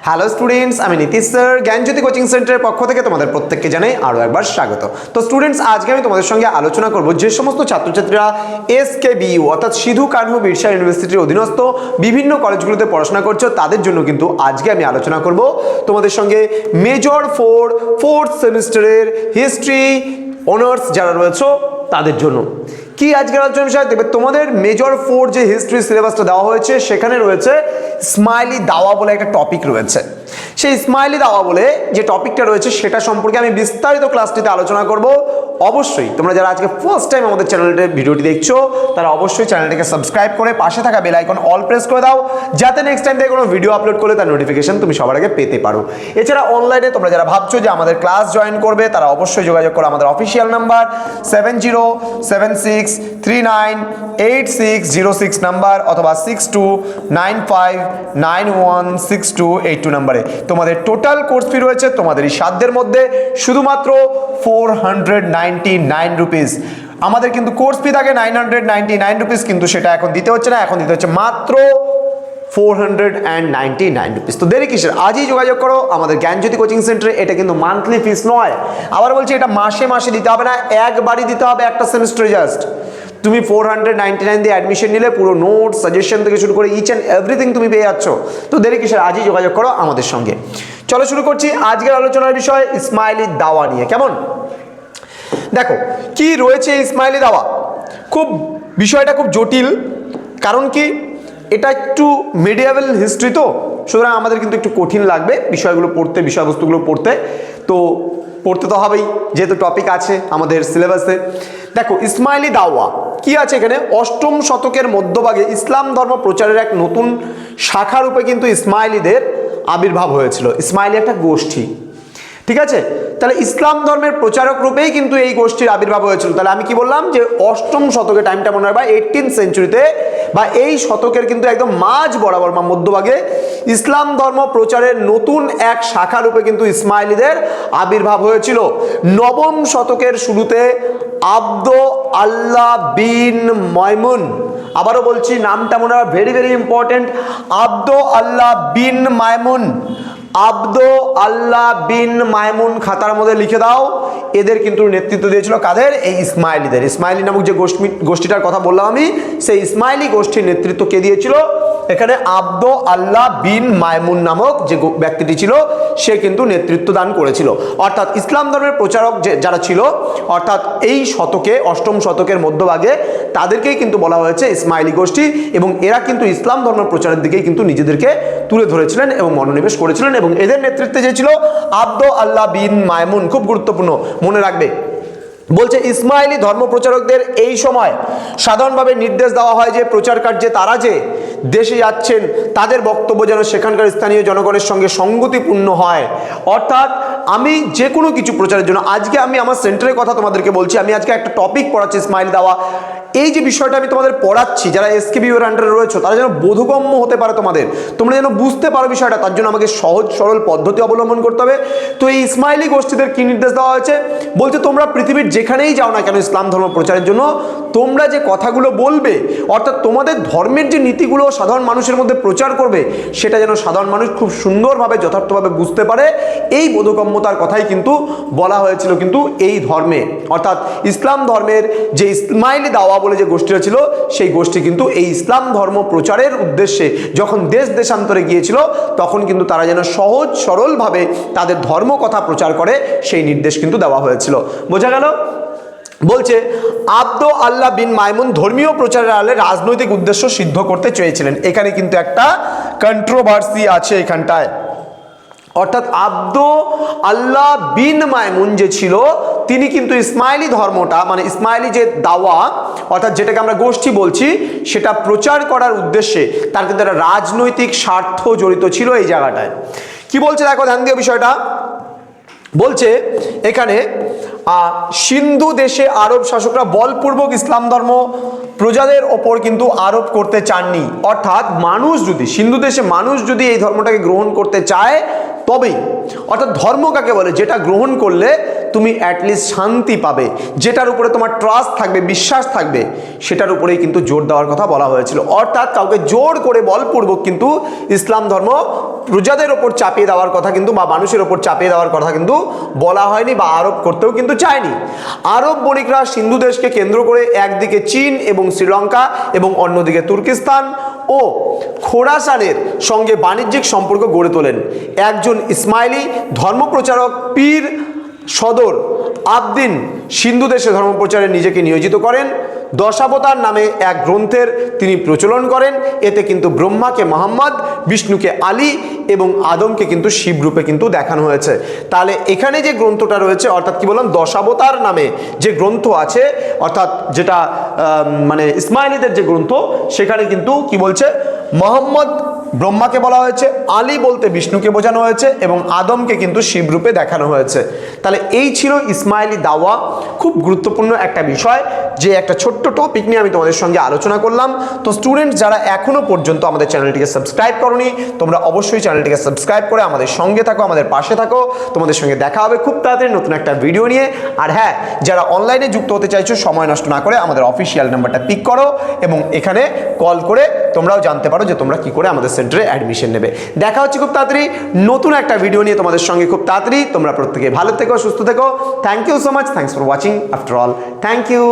Hello students, আমি Nitish sir জ্ঞানজ্যোতি coaching সেন্টারের পক্ষ থেকে তোমাদের প্রত্যেককে জানাই আরও একবার স্বাগত। তো স্টুডেন্টস, আজকে আমি তোমাদের সঙ্গে আলোচনা করব যে সমস্ত ছাত্রছাত্রীরা এসকেবিইউ অর্থাৎ সিধু কানহু বিরসা ইউনিভার্সিটির অধীনস্থ বিভিন্ন কলেজগুলোতে পড়াশোনা করছো তাদের জন্য কিন্তু আজকে আমি আলোচনা করব তোমাদের সঙ্গে মেজর ফোর্থ সেমিস্টারের হিস্ট্রি অনার্স যারা রয়েছে তাদের জন্য। কি আজকের আলোচনার বিষয় দেখবে, তোমাদের মেজর 4 যে হিস্ট্রি সিলেবাসটা দেওয়া হয়েছে সেখানে রয়েছে স্মাইলি দাওয়া বলে একটা টপিক রয়েছে। সেই স্মাইলি দাওয়া বলে যে টপিকটা রয়েছে সেটা সম্পর্কে আমি বিস্তারিত ক্লাসটিতে আলোচনা করব। অবশ্যই তোমরা যারা আজকে ফার্স্ট টাইম আমাদের চ্যানেলের ভিডিওটি দেখছো তারা অবশ্যই চ্যানেলটিকে সাবস্ক্রাইব করে পাশে থাকা বেল আইকন অল প্রেস করে দাও, যাতে নেক্সট টাইম থেকে কোনো ভিডিও আপলোড করলে তার নোটিফিকেশন তুমি সবার আগে পেতে পারো। এছাড়া অনলাইনে তোমরা যারা ভাবছো যে আমাদের ক্লাস জয়েন করবে তারা অবশ্যই যোগাযোগ করো আমাদের অফিসিয়াল নাম্বার 7076398606 নাম্বার অথবা 6295916282 নাম্বারে। তোমাদের টোটাল কোর্স ফি রয়েছে তোমাদের এই সাধ্যের মধ্যে শুধুমাত্র 499 রুপিস। আমাদের কিন্তু কোর্স ফি থাকে 999 রুপিস, কিন্তু সেটা এখন দিতে হচ্ছে না, এখন দিতে হচ্ছে মাত্র 499 রুপিস। তো দেরি কিসের, আজই যোগাযোগ করো আমাদের জ্ঞানজ্যোতি কোচিং সেন্টারে। এটা কিন্তু মান্থলি ফিস নয়, আবার বলছি এটা মাসে মাসে দিতে হবে না, একবারই দিতে হবে একটা সেমিস্টারে। জাস্ট তুমি 499 দিয়ে অ্যাডমিশন নিলে পুরো নোট সাজেশন থেকে শুরু করে ইচ অ্যান্ড এভরিথিং তুমি পেয়ে যাচ্ছ। তো দেরি কিসের, আজই যোগাযোগ করো আমাদের সঙ্গে। চলো শুরু করছি আজকের আলোচনার বিষয় স্মাইলি দাওয়া নিয়ে। কেমন, দেখো কি রয়েছে স্মাইলি দাওয়া। বিষয়টা খুব জটিল, কারণ কি এটা একটু মিডিয়াভেল হিস্ট্রি, তো সুতরাং আমাদের কিন্তু একটু কঠিন লাগবে বিষয়গুলো পড়তে, বিষয়বস্তুগুলো পড়তে। তো পড়তে তো হবেই, যেহেতু টপিক আছে আমাদের সিলেবাসে। দেখো স্মাইলি দাওয়া কি আছে এখানে, অষ্টম শতকের মধ্যভাগে ইসলাম ধর্ম প্রচারের এক নতুন শাখা রূপে কিন্তু ইসমাইলিদের আবির্ভাব হয়েছিল। ইসমাইলি একটা গোষ্ঠী, ঠিক আছে। তাহলে ইসলাম ধর্মের প্রচারক রূপেই কিন্তু এই গোষ্ঠীর আবির্ভাব হয়েছিল। তাহলে আমি কি বললাম যে অষ্টম শতকে, টাইমটা মনে হয় বা 18th সেঞ্চুরিতে বা এই শতকের কিন্তু একদম মাঝ বরাবর বা মধ্যভাগে ইসলাম ধর্ম প্রচারের নতুন এক শাখা রূপে কিন্তু ইসমাইলিদের আবির্ভাব হয়েছিল। নবম শতকের শুরুতে আব্দ আল্লাহ বিন মাইমুন, আবারও বলছি নামটা মনে হয় ভেরি ভেরি ইম্পর্টেন্ট, আব্দ আল্লাহ বিন মাইমুন। আব্দ আল্লাহ বিন মাইমুন খাতার মধ্যে লিখে দাও। এদের কিন্তু নেতৃত্ব দিয়েছিল কাদের, এই ইসমাইলিদের। ইসমাইলি নামক যে গোষ্ঠীটার কথা বললাম আমি, সেই ইসমাইলি গোষ্ঠীর নেতৃত্ব কে দিয়েছিল এখানে, আব্দ আল্লাহ বিন মাইমুন নামক যে ব্যক্তিটি ছিল সে কিন্তু নেতৃত্ব দান করেছিল। অর্থাৎ ইসলাম ধর্মের প্রচারক যারা ছিল, অর্থাৎ এই শতকে অষ্টম শতকের মধ্যভাগে তাদেরকেই কিন্তু বলা হয়েছে ইসমাইলি গোষ্ঠী, এবং এরা কিন্তু ইসলাম ধর্ম প্রচারের দিকেই কিন্তু নিজেদেরকে তুলে ধরেছিলেন এবং মনোনিবেশ করেছিলেন। এবং এদের নেতৃত্বে যে ছিল আব্দ আল্লাহ বিন মাইমুন, খুব গুরুত্বপূর্ণ মনে রাখবে। বলছে ইসমাইলি ধর্ম প্রচারকদের এই সময় সাধারণভাবে নির্দেশ দেওয়া হয় যে প্রচার কার্যে তারা যে দেশে যাচ্ছেন তাদের বক্তব্য যেন সেখানকার স্থানীয় জনগণের সঙ্গে সঙ্গতিপূর্ণ হয়। অর্থাৎ আমি যে কোনো কিছু প্রচারের জন্য, আজকে আমি আমার সেন্টারের কথা তোমাদেরকে বলছি, আমি আজকে একটা টপিক পড়াচ্ছি স্মাইলি দাওয়া। এই যে বিষয়টা আমি তোমাদের পড়াচ্ছি, যারা এসকেবিইউ এর আন্ডারে রয়েছে তারা যেন বোধগম্য হতে পারে তোমাদের, তোমরা যেন বুঝতে পারো বিষয়টা, তার জন্য আমাকে সহজ সরল পদ্ধতি অবলম্বন করতে হবে। তো এই ইসমাইলি গোষ্ঠীদের কি নির্দেশ দেওয়া হয়েছে, বলছে তোমরা পৃথিবীর যেখানেই যাও না কেন ইসলাম ধর্ম প্রচারের জন্য, তোমরা যে কথাগুলো বলবে, অর্থাৎ তোমাদের ধর্মের যে নীতিগুলো সাধারণ মানুষের মধ্যে প্রচার করবে, সেটা যেন সাধারণ মানুষ খুব সুন্দরভাবে যথার্থভাবে বুঝতে পারে। এই বোধগম্যতার কথাই কিন্তু বলা হয়েছিল কিন্তু এই ধর্মে, অর্থাৎ ইসলাম ধর্মের যে ইসমাইলি দাওয়া বলে যে গোষ্ঠীটা ছিল, সেই গোষ্ঠী কিন্তু এই ইসলাম ধর্ম প্রচারের উদ্দেশ্যে যখন দেশ দেশান্তরে গিয়েছিল তখন কিন্তু তারা যেন সহজ সরলভাবে তাদের ধর্ম কথা প্রচার করে সেই নির্দেশ কিন্তু দেওয়া হয়েছিল। বোঝা গেল। বলছে আব্দ আল্লাহ বিন মাইমুন ধর্মীয় প্রচারের আড়ালে রাজনৈতিক উদ্দেশ্য সিদ্ধ করতে চেয়েছিলেন। এখানে কিন্তু একটা কন্ট্রোভার্সি আছে এখানটায়। অর্থাৎ আব্দ আল্লাহ বিন মাইমুন যে ছিল, তিনি কিন্তু ইসমাইলি ধর্মটা, মানে ইসমাইলি যে দাওয়া অর্থাৎ যেটাকে আমরা গোষ্ঠী বলছি, সেটা প্রচার করার উদ্দেশ্যে তার কিন্তু একটা রাজনৈতিক স্বার্থ জড়িত ছিল এই জায়গাটায়। কি বলছে দেখো, ধ্যান দিয়ে বিষয়টা। বলছে এখানে সিন্ধু দেশে আরব শাসকরা বলপূর্বক ইসলাম ধর্ম প্রজাদের ওপর কিন্তু আরোপ করতে চাননি। অর্থাৎ মানুষ যদি, সিন্ধু দেশে মানুষ যদি এই ধর্মটাকে গ্রহণ করতে চায় তবেই, অর্থাৎ ধর্ম কাকে বলে, যেটা গ্রহণ করলে তুমি অ্যাটলিস্ট শান্তি পাবে, যেটার উপরে তোমার ট্রাস্ট থাকবে, বিশ্বাস থাকবে, সেটার উপরেই কিন্তু জোর দেওয়ার কথা বলা হয়েছিল। অর্থাৎ কাউকে জোর করে বলপূর্বক কিন্তু ইসলাম ধর্ম প্রজাদের ওপর চাপিয়ে দেওয়ার কথা কিন্তু, বা মানুষের ওপর চাপিয়ে দেওয়ার কথা কিন্তু বলা হয়নি, বা আরোপ করতেও কিন্তু চায়নি। আরব বণিকরা সিন্ধু দেশকে কেন্দ্র করে একদিকে চীন এবং শ্রীলঙ্কা এবং অন্যদিকে তুর্কিস্তান ও খোরাসানের সঙ্গে বাণিজ্যিক সম্পর্ক গড়ে তোলেন। একজন ইসমাইলি ধর্মপ্রচারক পীর সদর আবদিন সিন্ধু দেশে ধর্মপ্রচারে নিজেকে নিয়োজিত করেন। দশাবতার নামে এক গ্রন্থের তিনি প্রচলন করেন। এতে কিন্তু ব্রহ্মাকে মোহাম্মদ, বিষ্ণুকে আলী এবং আদমকে কিন্তু শিবরূপে কিন্তু দেখানো হয়েছে। তাহলে এখানে যে গ্রন্থটা রয়েছে, অর্থাৎ কি বললাম, দশাবতার নামে যে গ্রন্থ আছে, অর্থাৎ যেটা মানে ইসমাইলিদের যে গ্রন্থ, সেখানে কিন্তু কি বলছে, মোহাম্মদ ব্রহ্মাকে বলা হয়েছে, আলী বলতে বিষ্ণুকে বোঝানো হয়েছে এবং আদমকে কিন্তু শিবরূপে দেখানো হয়েছে। তাহলে এই ছিল ইসমাইলি দাওয়া। খুব গুরুত্বপূর্ণ একটা বিষয়, যে একটা ছোট্ট টপিক নিয়ে আমি তোমাদের সঙ্গে আলোচনা করলাম। তো স্টুডেন্ট যারা এখনো পর্যন্ত আমাদের চ্যানেলটিকে সাবস্ক্রাইব করনি, তোমরা অবশ্যই চ্যানেলটিকে সাবস্ক্রাইব করে আমাদের সঙ্গে থাকো, আমাদের পাশে থাকো। তোমাদের সঙ্গে দেখা হবে খুব তাড়াতাড়ি নতুন একটা ভিডিও নিয়ে। আর হ্যাঁ, যারা অনলাইনে যুক্ত হতে চাইছো, সময় নষ্ট না করে আমাদের অফিসিয়াল নাম্বারটা পিক করো এবং এখানে কল করে তোমরাও জানতে পারো যে তোমরা কি করে আমাদের সেন্টারে অ্যাডমিশন নেবে। দেখা হচ্ছে খুব তাড়াতাড়ি নতুন একটা ভিডিও নিয়ে তোমাদের সঙ্গে খুব তাড়াতাড়ি। তোমরা প্রত্যেকে ভালো থেকো, সুস্থ থেকো। Thank you so much. Thanks for watching after all. Thank you.